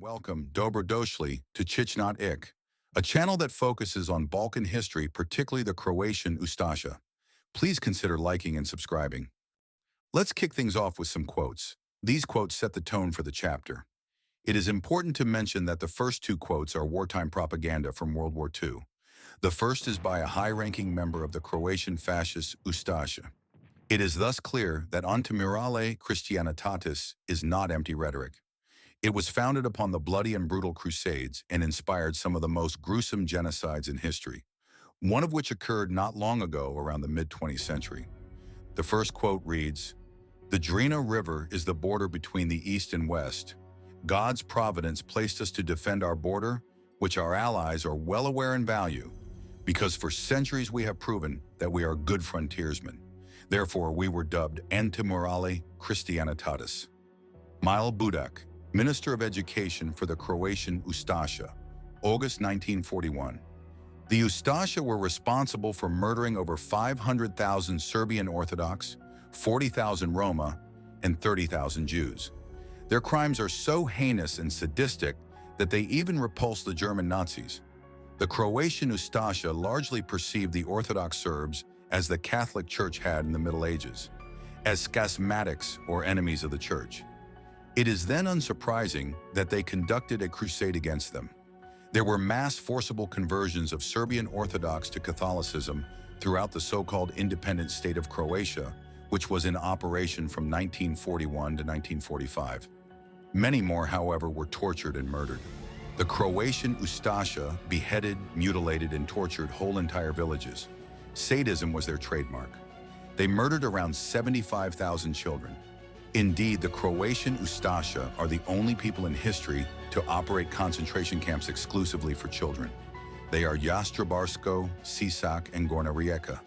welcome Dobrodošli to Chichnot Ik, a channel that focuses on Balkan history, particularly the Croatian Ustasha. Please consider liking and subscribing. Let's kick things off with some quotes. These quotes set the tone for the chapter. It is important to mention that the first two quotes are wartime propaganda from World War II. The first is by a high-ranking member of the Croatian fascist Ustasha. It is thus clear that Antemurale Christianitatis is not empty rhetoric. It was founded upon the bloody and brutal Crusades and inspired some of the most gruesome genocides in history, one of which occurred not long ago around the mid-20th century. The first quote reads, "The Drina River is the border between the East and West. God's providence placed us to defend our border, which our allies are well aware and value, because for centuries we have proven that we are good frontiersmen. Therefore, we were dubbed Antemurale Christianitatis." Mile Budak, Minister of Education for the Croatian Ustasha, August 1941. The Ustasha were responsible for murdering over 500,000 Serbian Orthodox, 40,000 Roma, and 30,000 Jews. Their crimes are so heinous and sadistic that they even repulsed the German Nazis. The Croatian Ustasha largely perceived the Orthodox Serbs as the Catholic Church had in the Middle Ages, as schismatics or enemies of the Church. It is then unsurprising that they conducted a crusade against them. There were mass forcible conversions of Serbian Orthodox to Catholicism throughout the so-called independent state of Croatia, which was in operation from 1941 to 1945. Many more, however, were tortured and murdered. The Croatian Ustasha beheaded, mutilated, and tortured whole entire villages. Sadism was their trademark. They murdered around 75,000 children. Indeed, the Croatian Ustasha are the only people in history to operate concentration camps exclusively for children. They are Jastrebarsko, Sisak, and Gorna Rijeka.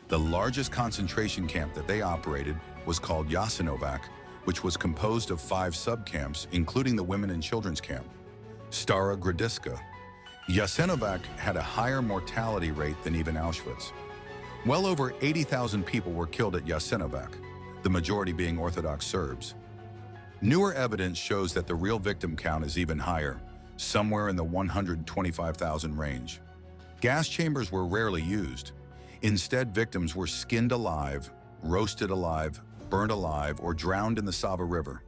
The largest concentration camp that they operated was called Jasenovac, which was composed of 5 subcamps, including the women and children's camp. Stara Gradiska. Jasenovac had a higher mortality rate than even Auschwitz. Well over 80,000 people were killed at Jasenovac, the majority being Orthodox Serbs. Newer evidence shows that the real victim count is even higher, somewhere in the 125,000 range. Gas chambers were rarely used. Instead, victims were skinned alive, roasted alive, burnt alive, or drowned in the Sava River.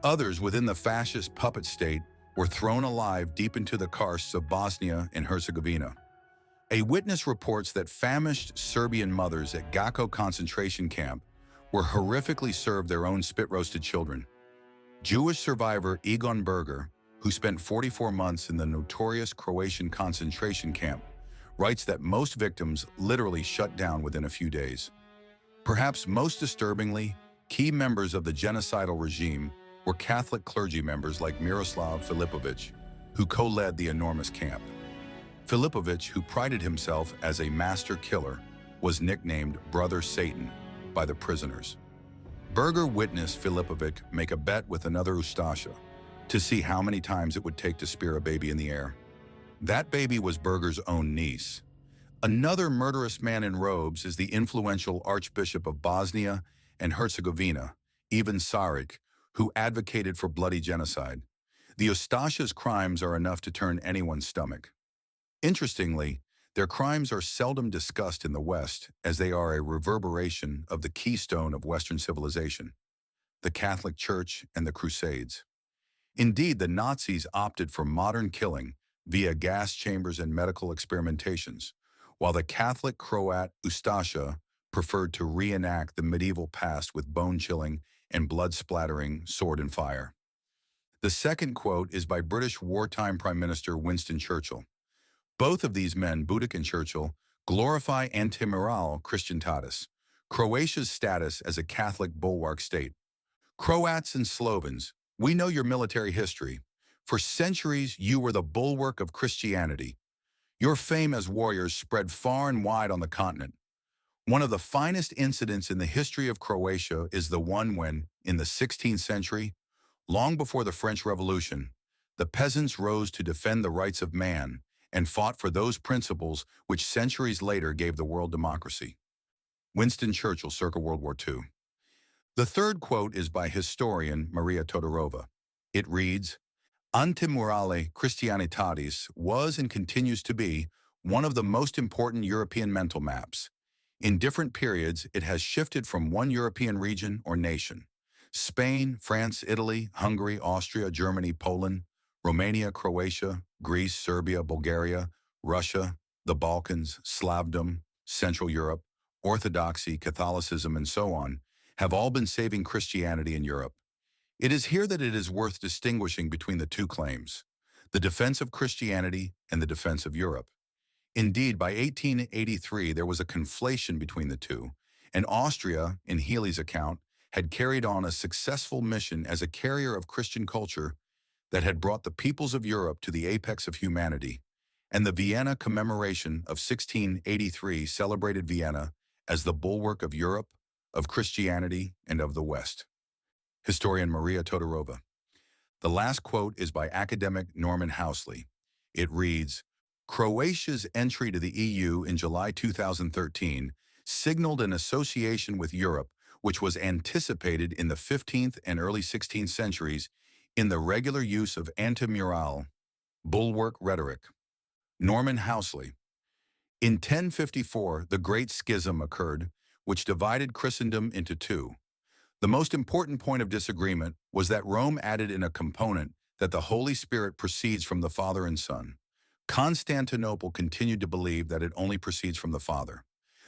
Others within the fascist puppet state were thrown alive deep into the karsts of Bosnia and Herzegovina. A witness reports that famished Serbian mothers at Gacko concentration camp were horrifically served their own spit-roasted children. Jewish survivor Egon Berger, who spent 44 months in the notorious Croatian concentration camp, writes that most victims literally shut down within a few days. Perhaps most disturbingly, key members of the genocidal regime were Catholic clergy members like Miroslav Filipović, who co-led the enormous camp. Filipović, who prided himself as a master killer, was nicknamed Brother Satan by the prisoners. Berger witnessed Filipović make a bet with another Ustasha to see how many times it would take to spear a baby in the air. That baby was Berger's own niece. Another murderous man in robes is the influential Archbishop of Bosnia and Herzegovina, Ivan Saric, who advocated for bloody genocide. The Ustasha's crimes are enough to turn anyone's stomach. Interestingly, their crimes are seldom discussed in the West, as they are a reverberation of the keystone of Western civilization, the Catholic Church and the Crusades. Indeed, the Nazis opted for modern killing via gas chambers and medical experimentations, while the Catholic Croat Ustasha preferred to reenact the medieval past with bone-chilling and blood-splattering sword and fire. The second quote is by British wartime Prime Minister Winston Churchill. Both of these men, Budak and Churchill, glorify Antemurale Christianitatis, Croatia's status as a Catholic bulwark state. Croats and Slovens, we know your military history. For centuries, you were the bulwark of Christianity. Your fame as warriors spread far and wide on the continent. One of the finest incidents in the history of Croatia is the one when, in the 16th century, long before the French Revolution, the peasants rose to defend the rights of man and fought for those principles which centuries later gave the world democracy. Winston Churchill, circa World War II. The third quote is by historian Maria Todorova. It reads, Antemurale Christianitatis was and continues to be one of the most important European mental maps. In different periods, it has shifted from one European region or nation. Spain, France, Italy, Hungary, Austria, Germany, Poland, Romania, Croatia, Greece, Serbia, Bulgaria, Russia, the Balkans, Slavdom, Central Europe, Orthodoxy, Catholicism, and so on, have all been saving Christianity in Europe. It is here that it is worth distinguishing between the two claims, the defense of Christianity and the defense of Europe. Indeed, by 1883, there was a conflation between the two, and Austria, in Healy's account, had carried on a successful mission as a carrier of Christian culture that had brought the peoples of Europe to the apex of humanity, and the Vienna commemoration of 1683 celebrated Vienna as the bulwark of Europe, of Christianity, and of the West. Historian Maria Todorova. The last quote is by academic Norman Housley. It reads, Croatia's entry to the EU in July 2013 signaled an association with Europe which was anticipated in the 15th and early 16th centuries in the regular use of Antemurale, bulwark rhetoric. Norman Housley. In 1054, the Great Schism occurred, which divided Christendom into two. The most important point of disagreement was that Rome added in a component that the Holy Spirit proceeds from the Father and Son. Constantinople continued to believe that it only proceeds from the Father.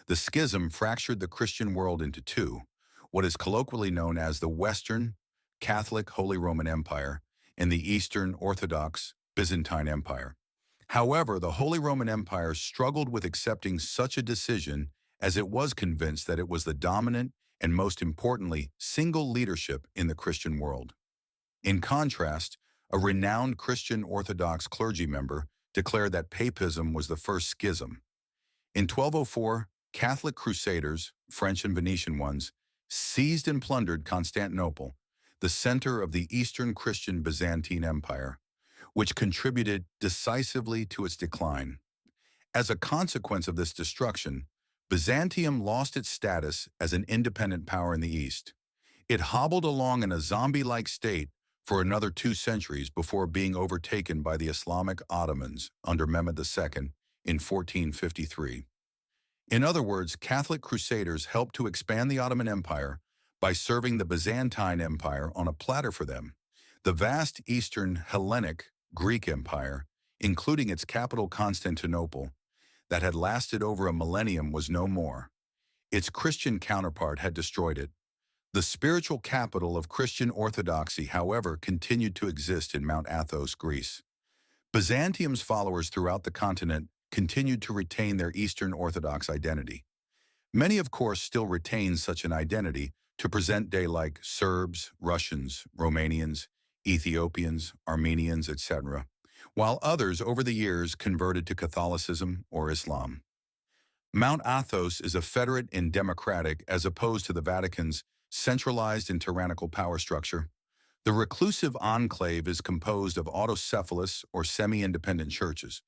The schism fractured the Christian world into two, what is colloquially known as the Western, Catholic Holy Roman Empire, and the Eastern Orthodox Byzantine Empire. However, the Holy Roman Empire struggled with accepting such a decision as it was convinced that it was the dominant and most importantly, single leadership in the Christian world. In contrast, a renowned Christian Orthodox clergy member declared that papism was the first schism. In 1204, Catholic crusaders, French and Venetian ones, seized and plundered Constantinople, the center of the Eastern Christian Byzantine Empire, which contributed decisively to its decline. As a consequence of this destruction, Byzantium lost its status as an independent power in the East. It hobbled along in a zombie-like state for another 2 centuries before being overtaken by the Islamic Ottomans under Mehmed II in 1453. In other words, Catholic crusaders helped to expand the Ottoman Empire by serving the Byzantine Empire on a platter for them. The vast Eastern Hellenic Greek Empire, including its capital Constantinople, that had lasted over a millennium was no more. Its Christian counterpart had destroyed it. The spiritual capital of Christian orthodoxy, however, continued to exist in Mount Athos, Greece. Byzantium's followers throughout the continent continued to retain their Eastern Orthodox identity. Many, of course, still retain such an identity to present day like Serbs, Russians, Romanians, Ethiopians, Armenians, etc., while others over the years converted to Catholicism or Islam. Mount Athos is a federate and democratic as opposed to the Vatican's centralized and tyrannical power structure. The reclusive enclave is composed of autocephalous or semi-independent churches,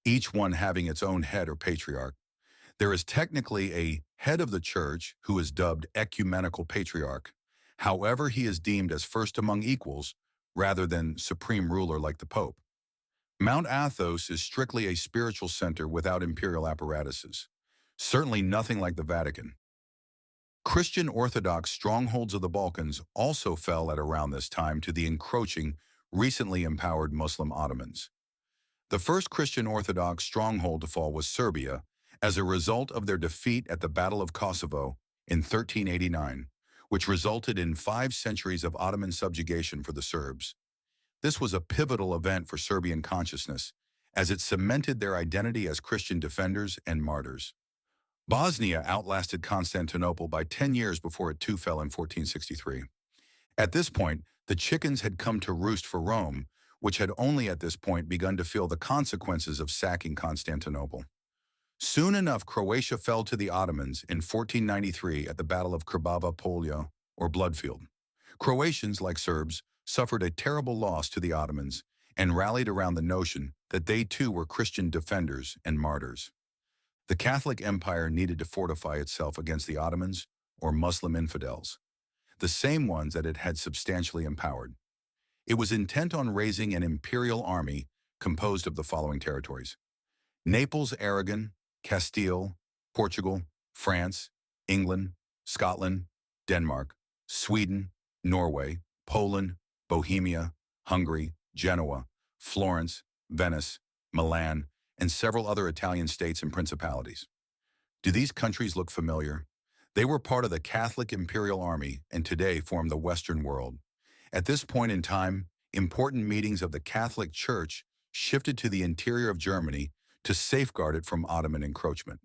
each one having its own head or patriarch. There is technically a head of the church who is dubbed ecumenical patriarch. However, he is deemed as first among equals rather than supreme ruler like the Pope. Mount Athos is strictly a spiritual center without imperial apparatuses, certainly nothing like the Vatican. Christian Orthodox strongholds of the Balkans also fell at around this time to the encroaching, recently empowered Muslim Ottomans. The first Christian Orthodox stronghold to fall was Serbia, as a result of their defeat at the Battle of Kosovo in 1389, which resulted in 5 centuries of Ottoman subjugation for the Serbs. This was a pivotal event for Serbian consciousness, as it cemented their identity as Christian defenders and martyrs. Bosnia outlasted Constantinople by 10 years before it too fell in 1463. At this point, the chickens had come to roost for Rome, which had only at this point begun to feel the consequences of sacking Constantinople. Soon enough, Croatia fell to the Ottomans in 1493 at the Battle of Krbava Polja, or Bloodfield. Croatians, like Serbs, suffered a terrible loss to the Ottomans and rallied around the notion that they too were Christian defenders and martyrs. The Catholic Empire needed to fortify itself against the Ottomans or Muslim infidels, the same ones that it had substantially empowered. It was intent on raising an imperial army composed of the following territories: Naples, Aragon, Castile, Portugal, France, England, Scotland, Denmark, Sweden, Norway, Poland, Bohemia, Hungary, Genoa, Florence, Venice, Milan, and several other Italian states and principalities. Do these countries look familiar? They were part of the Catholic Imperial Army and today form the Western world. At this point in time, important meetings of the Catholic Church shifted to the interior of Germany to safeguard it from Ottoman encroachment.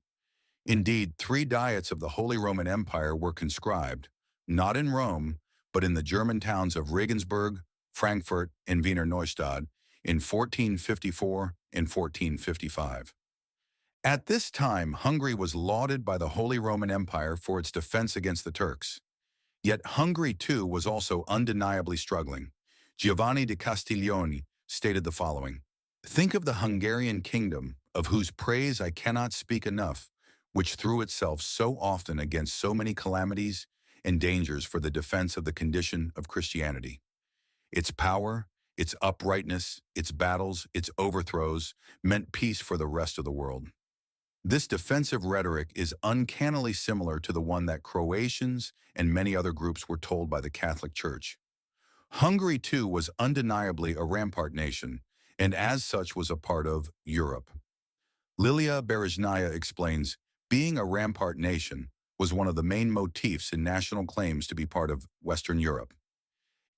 Indeed, 3 diets of the Holy Roman Empire were conscribed, not in Rome, but in the German towns of Regensburg, Frankfurt, and Wiener Neustadt in 1454 and 1455. At this time, Hungary was lauded by the Holy Roman Empire for its defense against the Turks. Yet Hungary, too, was also undeniably struggling. Giovanni di Castiglione stated the following: "Think of the Hungarian kingdom, of whose praise I cannot speak enough, which threw itself so often against so many calamities and dangers for the defense of the condition of Christianity. Its power, its uprightness, its battles, its overthrows meant peace for the rest of the world." This defensive rhetoric is uncannily similar to the one that Croatians and many other groups were told by the Catholic Church. Hungary, too, was undeniably a rampart nation, and as such was a part of Europe. Lilia Berezhnaya explains, being a rampart nation was one of the main motifs in national claims to be part of Western Europe.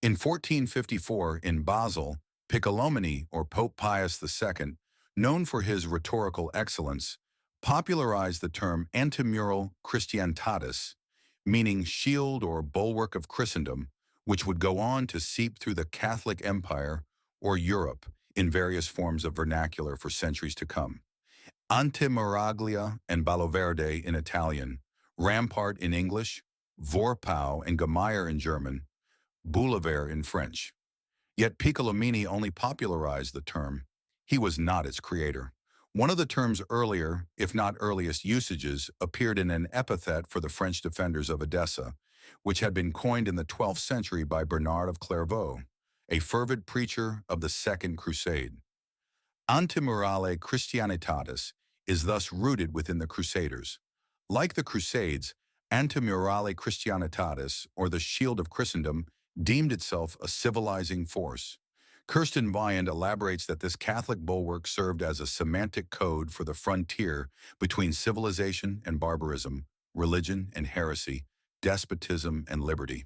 In 1454, in Basel, Piccolomini, or Pope Pius II, known for his rhetorical excellence, popularized the term Antemurale Christianitatis, meaning shield or bulwark of Christendom, which would go on to seep through the Catholic Empire or Europe in various forms of vernacular for centuries to come. Antemuraglia and Baloverde in Italian, rampart in English, Vorpau and Gemäuer in German, Boulevard in French. Yet Piccolomini only popularized the term. He was not its creator. One of the term's earlier, if not earliest usages appeared in an epithet for the French defenders of Edessa, which had been coined in the 12th century by Bernard of Clairvaux, a fervid preacher of the Second Crusade. Antemurale Christianitatis is thus rooted within the Crusaders. Like the Crusades, Antemurale Christianitatis, or the Shield of Christendom, deemed itself a civilizing force. Kirsten Wyand elaborates that this Catholic bulwark served as a semantic code for the frontier between civilization and barbarism, religion and heresy, despotism and liberty.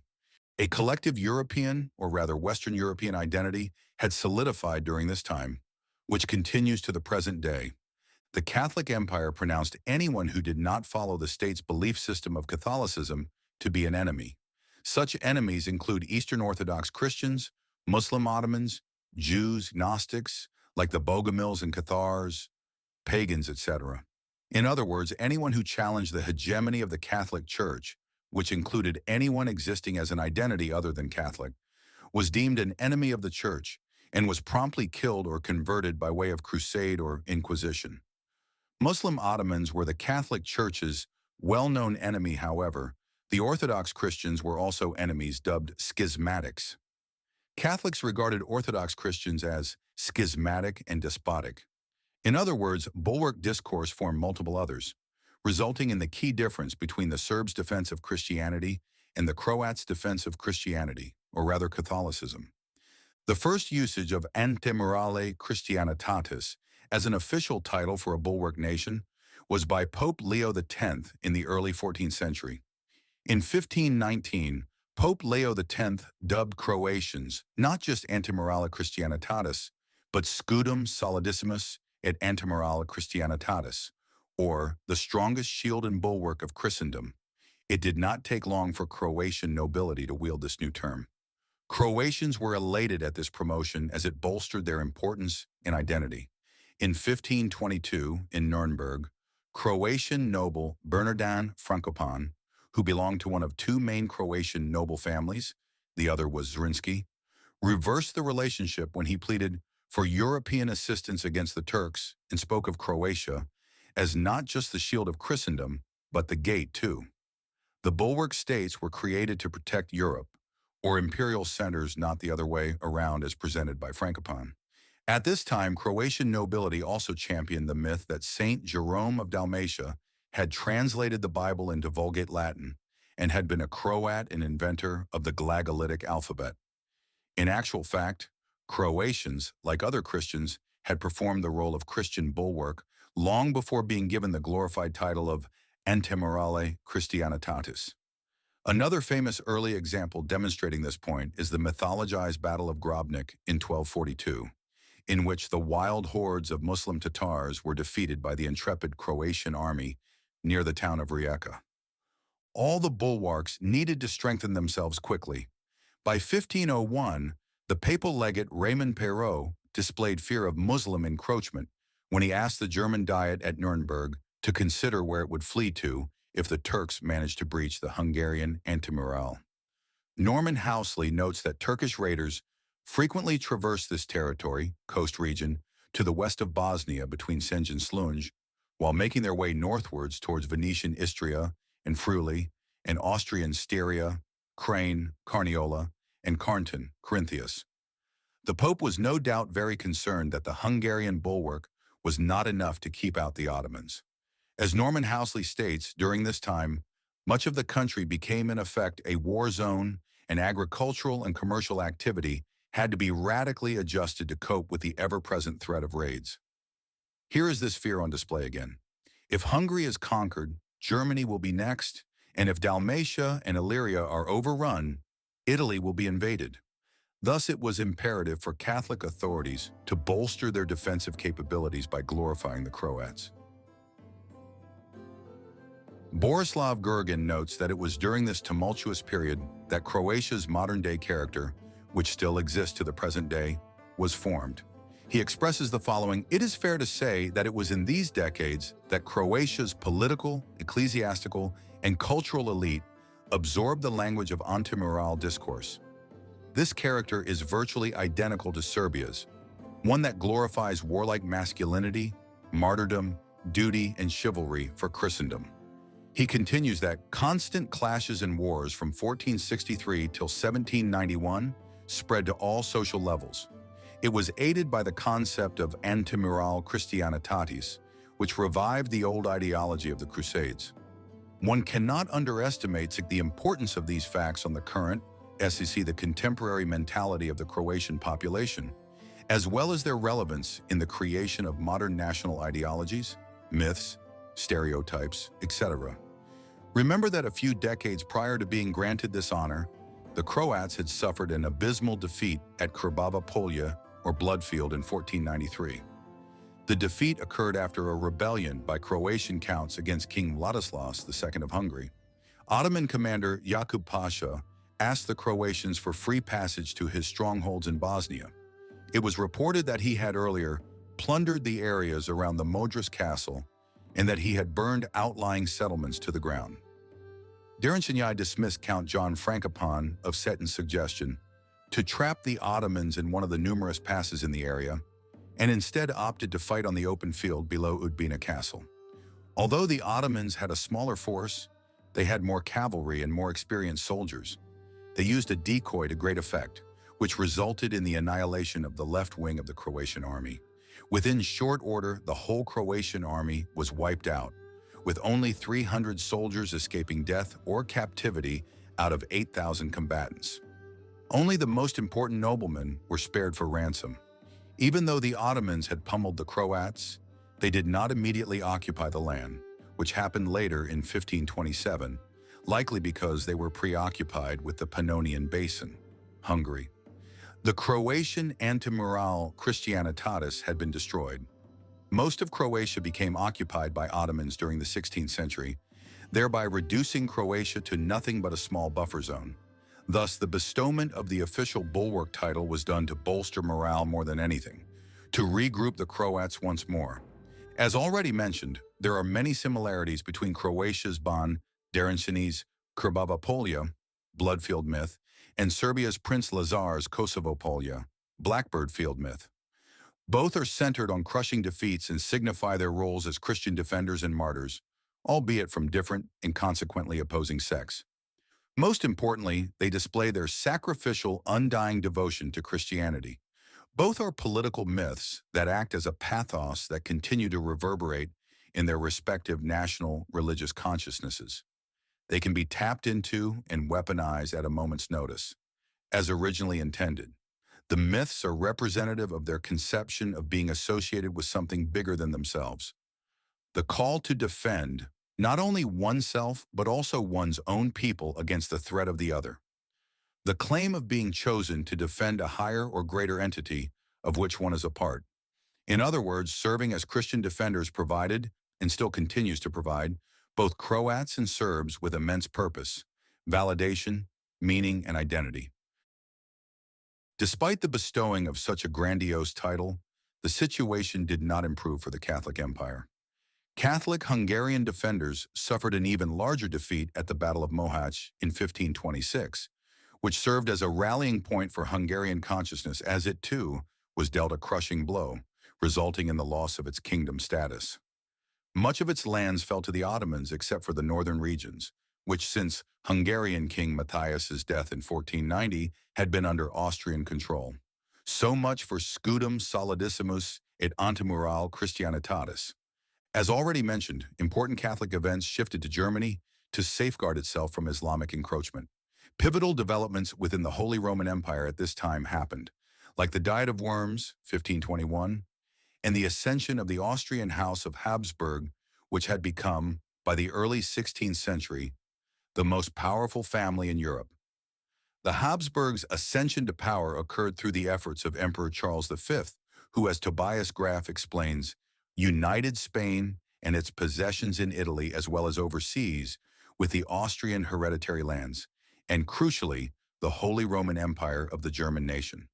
A collective European, or rather Western European identity had solidified during this time, which continues to the present day. The Catholic Empire pronounced anyone who did not follow the state's belief system of Catholicism to be an enemy. Such enemies include Eastern Orthodox Christians, Muslim Ottomans, Jews, Gnostics, like the Bogomils and Cathars, pagans, etc. In other words, anyone who challenged the hegemony of the Catholic Church, which included anyone existing as an identity other than Catholic, was deemed an enemy of the Church and was promptly killed or converted by way of crusade or inquisition. Muslim Ottomans were the Catholic Church's well-known enemy. However, the Orthodox Christians were also enemies dubbed schismatics. Catholics regarded Orthodox Christians as schismatic and despotic. In other words, bulwark discourse formed multiple others, resulting in the key difference between the Serbs' defense of Christianity and the Croats' defense of Christianity, or rather Catholicism. The first usage of Antemurale Christianitatis as an official title for a bulwark nation was by Pope Leo X in the early 14th century. In 1519, Pope Leo X dubbed Croatians not just Antemurale Christianitatis, but Scudum Solidissimus et Antemurale Christianitatis, or the strongest shield and bulwark of Christendom. It did not take long for Croatian nobility to wield this new term. Croatians were elated at this promotion as it bolstered their importance and identity. In 1522, in Nuremberg, Croatian noble Bernardan Frankopan, who belonged to one of two main Croatian noble families, the other was Zrinski, reversed the relationship when he pleaded for European assistance against the Turks and spoke of Croatia as not just the shield of Christendom, but the gate too. The bulwark states were created to protect Europe, or imperial centers, not the other way around as presented by Frankopan. At this time, Croatian nobility also championed the myth that Saint Jerome of Dalmatia had translated the Bible into Vulgate Latin and had been a Croat and inventor of the Glagolitic alphabet. In actual fact, Croatians, like other Christians, had performed the role of Christian bulwark long before being given the glorified title of Antemurale Christianitatis. Another famous early example demonstrating this point is the mythologized Battle of Grobnik in 1242, in which the wild hordes of Muslim Tatars were defeated by the intrepid Croatian army near the town of Rijeka. All the bulwarks needed to strengthen themselves quickly. By 1501, the papal legate Raymond Perrault displayed fear of Muslim encroachment when he asked the German Diet at Nuremberg to consider where it would flee to if the Turks managed to breach the Hungarian Antemurale. Norman Housley notes that Turkish raiders frequently traversed this territory, coast region, to the west of Bosnia between Senj and Slunj, while making their way northwards towards Venetian Istria and Friuli, and Austrian Styria, Crane, Carniola, and Carnton, Carinthius. The Pope was no doubt very concerned that the Hungarian bulwark was not enough to keep out the Ottomans. As Norman Housley states, during this time, much of the country became in effect a war zone, and agricultural and commercial activity had to be radically adjusted to cope with the ever-present threat of raids. Here is this fear on display again. If Hungary is conquered, Germany will be next, and if Dalmatia and Illyria are overrun, Italy will be invaded. Thus, it was imperative for Catholic authorities to bolster their defensive capabilities by glorifying the Croats. Borislav Gurgin notes that it was during this tumultuous period that Croatia's modern-day character, which still exists to the present day, was formed. He expresses the following: "It is fair to say that it was in these decades that Croatia's political, ecclesiastical, and cultural elite absorbed the language of Antemurale discourse. This character is virtually identical to Serbia's, one that glorifies warlike masculinity, martyrdom, duty, and chivalry for Christendom." He continues that constant clashes and wars from 1463 till 1791 spread to all social levels. It was aided by the concept of Antemurale Christianitatis, which revived the old ideology of the Crusades. One cannot underestimate the importance of these facts on the current, the contemporary mentality of the Croatian population, as well as their relevance in the creation of modern national ideologies, myths, stereotypes, etc. Remember that a few decades prior to being granted this honor, the Croats had suffered an abysmal defeat at Krbava Polja, or Bloodfield, in 1493. The defeat occurred after a rebellion by Croatian counts against King Vladislav II of Hungary. Ottoman commander Jakub Pasha asked the Croatians for free passage to his strongholds in Bosnia. It was reported that he had earlier plundered the areas around the Modris castle and that he had burned outlying settlements to the ground. Derinčanyi dismissed Count John Frankopan of Seton's suggestion to trap the Ottomans in one of the numerous passes in the area, and instead opted to fight on the open field below Udbina Castle. Although the Ottomans had a smaller force, they had more cavalry and more experienced soldiers. They used a decoy to great effect, which resulted in the annihilation of the left wing of the Croatian army. Within short order, the whole Croatian army was wiped out, with only 300 soldiers escaping death or captivity out of 8,000 combatants. Only the most important noblemen were spared for ransom. Even though the Ottomans had pummeled the Croats, they did not immediately occupy the land, which happened later in 1527, likely because they were preoccupied with the Pannonian Basin, Hungary. The Croatian Antemurale Christianitatis had been destroyed. Most of Croatia became occupied by Ottomans during the 16th century, thereby reducing Croatia to nothing but a small buffer zone. Thus, the bestowment of the official bulwark title was done to bolster morale more than anything, to regroup the Croats once more. As already mentioned, there are many similarities between Croatia's Ban Derinčanyi's Krbava Polja, Bloodfield myth, and Serbia's Prince Lazar's Kosovo Polja, Blackbird Field myth. Both are centered on crushing defeats and signify their roles as Christian defenders and martyrs, albeit from different and consequently opposing sects. Most importantly, they display their sacrificial, undying devotion to Christianity. Both are political myths that act as a pathos that continue to reverberate in their respective national religious consciousnesses. They can be tapped into and weaponized at a moment's notice, as originally intended. The myths are representative of their conception of being associated with something bigger than themselves. The call to defend not only oneself, but also one's own people against the threat of the other. The claim of being chosen to defend a higher or greater entity of which one is a part. In other words, serving as Christian defenders provided, and still continues to provide, both Croats and Serbs with immense purpose, validation, meaning, and identity. Despite the bestowing of such a grandiose title, the situation did not improve for the Catholic Empire. Catholic Hungarian defenders suffered an even larger defeat at the Battle of Mohacs in 1526, which served as a rallying point for Hungarian consciousness as it, too, was dealt a crushing blow, resulting in the loss of its kingdom status. Much of its lands fell to the Ottomans except for the northern regions, which since Hungarian King Matthias's death in 1490 had been under Austrian control. So much for Scudum Solidissimus et Antemurale Christianitatis. As already mentioned, important Catholic events shifted to Germany to safeguard itself from Islamic encroachment. Pivotal developments within the Holy Roman Empire at this time happened, like the Diet of Worms, 1521, and the ascension of the Austrian House of Habsburg, which had become, by the early 16th century, the most powerful family in Europe. The Habsburgs' ascension to power occurred through the efforts of Emperor Charles V, who, as Tobias Graf explains, united Spain and its possessions in Italy as well as overseas with the Austrian hereditary lands, and crucially, the Holy Roman Empire of the German nation.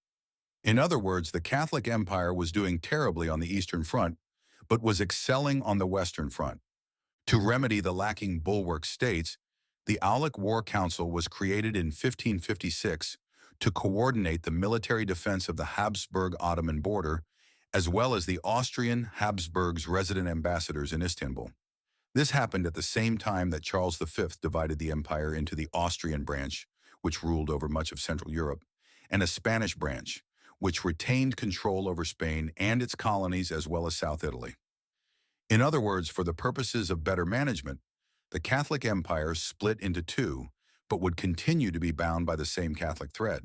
In other words, the Catholic Empire was doing terribly on the Eastern Front, but was excelling on the Western Front. To remedy the lacking bulwark states, the Aulic War Council was created in 1556 to coordinate the military defense of the Habsburg-Ottoman border, as well as the Austrian Habsburgs' resident ambassadors in Istanbul. This happened at the same time that Charles V divided the empire into the Austrian branch, which ruled over much of Central Europe, and a Spanish branch, which retained control over Spain and its colonies as well as South Italy. In other words, for the purposes of better management, the Catholic Empire split into two, but would continue to be bound by the same Catholic thread.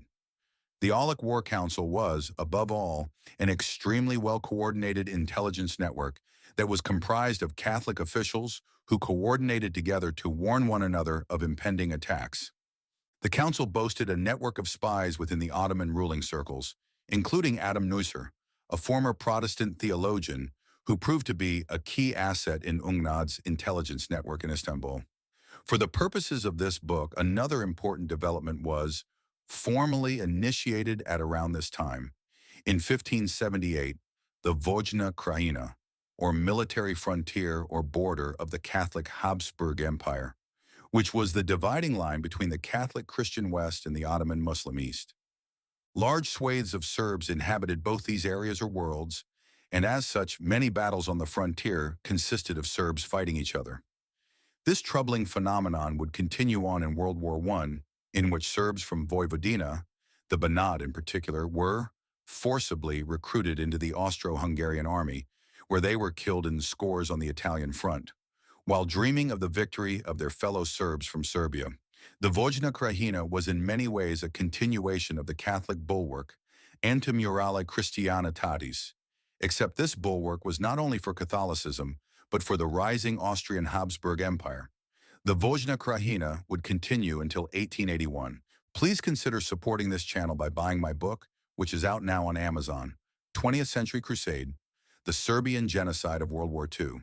The Aulic War Council was, above all, an extremely well-coordinated intelligence network that was comprised of Catholic officials who coordinated together to warn one another of impending attacks. The council boasted a network of spies within the Ottoman ruling circles, including Adam Neusser, a former Protestant theologian who proved to be a key asset in UNGNAD's intelligence network in Istanbul. For the purposes of this book, another important development was formally initiated at around this time. In 1578, the Vojna Krajina, or military frontier or border of the Catholic Habsburg Empire, which was the dividing line between the Catholic Christian West and the Ottoman Muslim East. Large swathes of Serbs inhabited both these areas or worlds, and as such, many battles on the frontier consisted of Serbs fighting each other. This troubling phenomenon would continue on in World War I, in which Serbs from Vojvodina, the Banat in particular, were forcibly recruited into the Austro-Hungarian army, where they were killed in scores on the Italian front. While dreaming of the victory of their fellow Serbs from Serbia, the Vojna Krajina was in many ways a continuation of the Catholic bulwark, Antemurale Christianitatis, except this bulwark was not only for Catholicism, but for the rising Austrian Habsburg Empire. The Vojna Krajina would continue until 1881. Please consider supporting this channel by buying my book, which is out now on Amazon, 20th Century Crusade, The Serbian Genocide of World War II.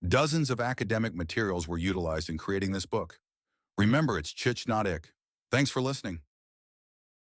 Dozens of academic materials were utilized in creating this book. Remember, it's Chich, not Ick. Thanks for listening.